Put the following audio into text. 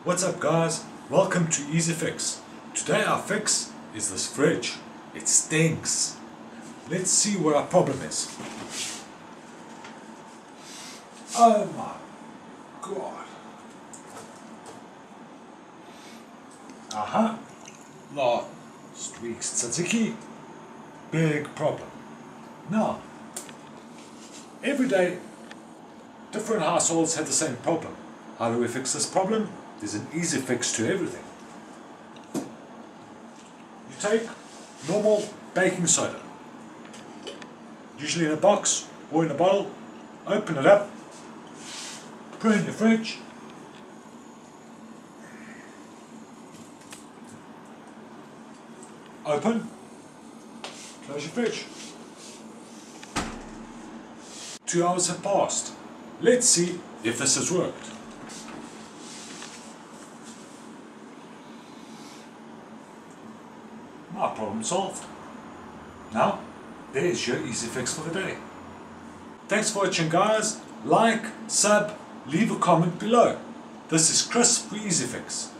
What's up guys, welcome to Easy Fix. Today our fix is this fridge. It stinks. Let's see what our problem is. Oh my god. Aha. No. Streaks tzatziki. Big problem. Now, every day different households have the same problem. How do we fix this problem? There's an easy fix to everything. You take normal baking soda, usually in a box or in a bottle, open it up, put it in your fridge, open, close your fridge. 2 hours have passed. Let's see if this has worked. My problem solved. Now, there's your easy fix for the day. Thanks for watching guys. Like, sub, leave a comment below. This is Chris for Easy Fix.